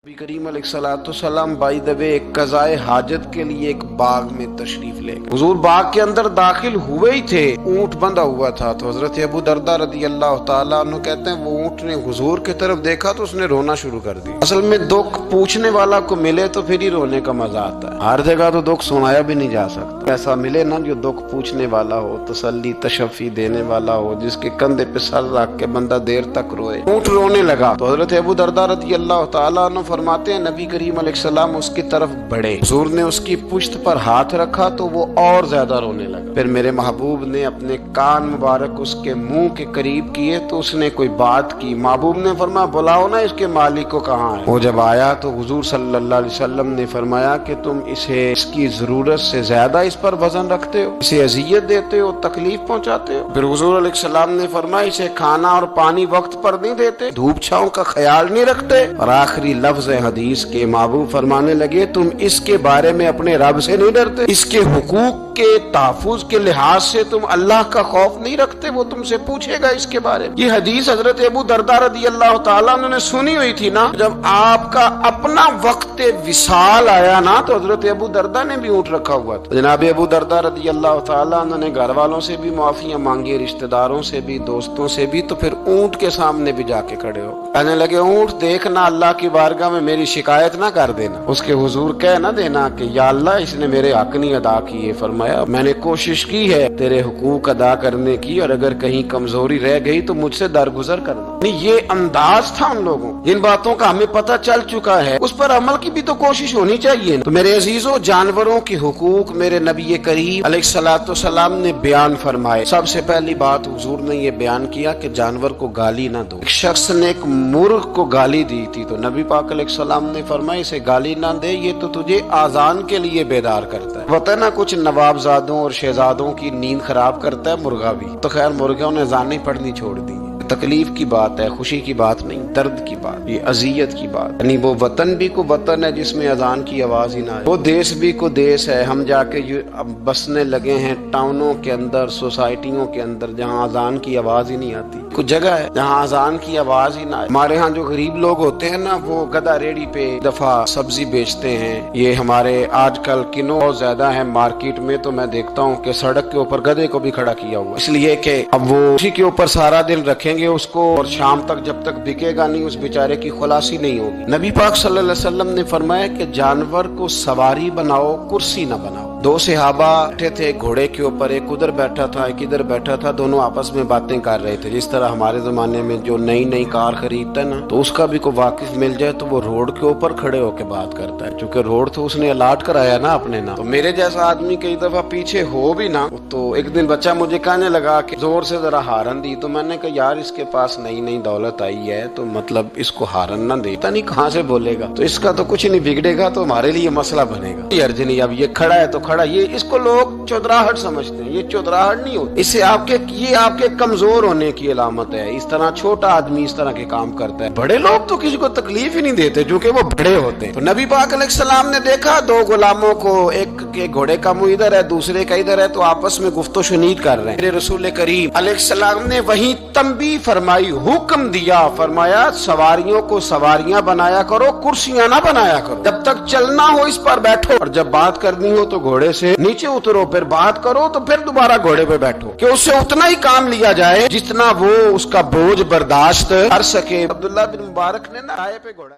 نبی کریم علیہ السلام بائی دا وے ایک قضائے حاجت کے لیے ایک باغ میں تشریف لے گئے۔ حضور باغ کے اندر داخل ہوئے ہی تھے، اونٹ بندھا ہوا تھا، تو حضرت ابو درداء رضی اللہ تعالیٰ عنہ کہتے ہیں وہ اونٹ نے حضور کی طرف دیکھا تو اس نے رونا شروع کر دیا۔ اصل میں دکھ پوچھنے والا کو ملے تو پھر ہی رونے کا مزہ آتا ہے، ہر جگہ تو دکھ سنایا بھی نہیں جا سکتا۔ ایسا ملے نا جو دکھ پوچھنے والا ہو، تسلی تشفی دینے والا ہو، جس کے کندھے پہ سر رکھ کے بندہ دیر تک روئے۔ اونٹ رونے لگا تو حضرت ابو درداء رضی اللہ تعالیٰ عنہ فرماتے ہیں نبی کریم علیہ السلام اس کی طرف بڑھے، حضور نے اس کی پشت پر ہاتھ رکھا تو وہ اور زیادہ رونے لگا۔ پھر میرے محبوب نے اپنے کان مبارک اس کے منہ کے قریب کیے تو اس نے کوئی بات کی۔ محبوب نے فرمایا بلاؤ نا اس کے مالک کو کہاں ہے۔ وہ جب آیا تو حضور صلی اللہ علیہ وسلم نے فرمایا کہ تم اسے اس کی ضرورت سے زیادہ اس پر وزن رکھتے ہو، اسے اذیت دیتے ہو، تکلیف پہنچاتے ہو۔ پھر حضور علیہ السلام نے فرمایا اسے کھانا اور پانی وقت پر نہیں دیتے، دھوپ چھاؤں کا خیال نہیں رکھتے۔ اور آخری لفظ حدیث کے محبوب فرمانے لگے تم اس کے بارے میں اپنے رب سے نہیں ڈرتے، اس کے حقوق کے تحفظ کے لحاظ سے تم اللہ کا خوف نہیں رکھتے، وہ تم سے پوچھے گا اس کے بارے میں۔ یہ حدیث حضرت ابو درداء رضی اللہ تعالیٰ عنہ نے سنی ہوئی تھی نا، جب آپ کا اپنا وقت وصال آیا نا تو حضرت ابو درداء نے بھی اونٹ رکھا ہوا تھا۔ جناب ابو درداء رضی اللہ تعالیٰ عنہ نے گھر والوں سے بھی معافیاں مانگی، رشتہ داروں سے بھی، دوستوں سے بھی، تو پھر اونٹ کے سامنے بھی جا کے کھڑے ہو کہنے لگے اونٹ دیکھنا اللہ کی بارگاہ میں میری شکایت نہ کر دینا، اس کے حضور کہہ نہ دینا کہ یا اللہ اس نے میرے حق نہیں ادا کیے۔ فرمایا میں نے کوشش کی ہے تیرے حقوق ادا کرنے کی، اور اگر کہیں کمزوری رہ گئی تو مجھ سے درگزر کرنا۔ یہ انداز تھا ان لوگوں، جن باتوں کا ہمیں پتہ چل چکا ہے اس پر عمل کی بھی تو کوشش ہونی چاہیے۔ تو میرے عزیزوں، جانوروں کے حقوق میرے نبی کریم علیہ السلام نے بیان فرمائے۔ سب سے پہلی بات حضور نے یہ بیان کیا کہ جانور کو گالی نہ دو۔ ایک شخص نے ایک مرغ کو گالی دی تھی تو نبی پاک علیہ السلام نے فرمایا اسے گالی نہ دے، یہ تو تجھے آذان کے لیے بیدار کرتا ہے۔ پتہ نا کچھ نوابزادوں اور شہزادوں کی نیند خراب کرتا ہے مرغا بھی، تو خیر مرغوں نے اذان نہیں پڑھنی چھوڑ دی۔ تکلیف کی بات ہے، خوشی کی بات نہیں، درد کی بات، یہ اذیت کی بات۔ یعنی وہ وطن بھی کو وطن ہے جس میں اذان کی آواز ہی نہ آئے، وہ دیس بھی کو دیس ہے۔ ہم جا کے اب بسنے لگے ہیں ٹاؤنوں کے اندر، سوسائٹیوں کے اندر، جہاں اذان کی آواز ہی نہیں آتی۔ کچھ جگہ ہے جہاں اذان کی آواز ہی نہ آئے۔ ہمارے ہاں جو غریب لوگ ہوتے ہیں نا، وہ گدھا ریڑھی پہ دفعہ سبزی بیچتے ہیں۔ یہ ہمارے آج کل کنوں بہت زیادہ ہیں مارکیٹ میں، تو میں دیکھتا ہوں کہ سڑک کے اوپر گدھے کو بھی کھڑا کیا ہوا، اس لیے کہ اب وہ اسی کے اوپر سارا دن رکھیں گے اس کو، اور شام تک جب تک بکے گا نہیں اس بیچارے کی خلاصی نہیں ہوگی۔ نبی پاک صلی اللہ علیہ وسلم نے فرمایا کہ جانور کو سواری بناؤ، کرسی نہ بناؤ۔ دو صحابہ بیٹھے تھے گھوڑے کے اوپر، ایک ادھر بیٹھا تھا ایک ادھر بیٹھا تھا، دونوں آپس میں باتیں کر رہے تھے۔ جس طرح ہمارے زمانے میں جو نئی کار خریدتا ہے نا، تو اس کا بھی کوئی واقف مل جائے تو وہ روڈ کے اوپر کھڑے ہو کے بات کرتا ہے، چونکہ روڈ تو اس نے الاٹ کرایا نا اپنے نام۔ تو میرے جیسا آدمی کئی دفعہ پیچھے ہو بھی نا، تو ایک دن بچہ مجھے کہنے لگا کہ زور سے ذرا ہارن دی، تو میں نے کہا یار اس کے پاس نئی دولت آئی ہے تو مطلب اس کو ہارن نہ دے، پتہ نہیں کہاں سے بولے گا، تو اس کا تو کچھ نہیں بگڑے گا، تو ہمارے لیے مسئلہ بنے گا۔ یہ ارج نہیں، اب یہ کھڑا ہے تو کھڑا، یہ اس کو لوگ چودراہٹ سمجھتے ہیں، یہ چودراہٹ نہیں ہوتی، اس سے یہ آپ کے کمزور ہونے کی علامت ہے۔ اس طرح چھوٹا آدمی اس طرح کے کام کرتا ہے، بڑے لوگ تو کسی کو تکلیف ہی نہیں دیتے کیونکہ وہ بڑے ہوتے ہیں۔ تو نبی پاک علیہ السلام نے دیکھا دو غلاموں کو، ایک کے گھوڑے کا منہ ادھر ہے دوسرے کا ادھر ہے، تو آپس میں گفت و شنید کر رہے ہیں۔ میرے رسول کریم علیہ السلام نے وہیں تنبیہ فرمائی، حکم دیا، فرمایا سواریوں کو سواریاں بنایا کرو، کرسیاں نہ بنایا کرو، جب تک چلنا ہو اس پر بیٹھو، اور جب بات کرنی ہو تو گھوڑے سے نیچے اترو، پھر بات کرو تو پھر دوبارہ گھوڑے پہ بیٹھو، کہ اس سے اتنا ہی کام لیا جائے جتنا وہ اس کا بوجھ برداشت کر سکے۔ عبداللہ بن مبارک نے نا آئے پہ گھوڑا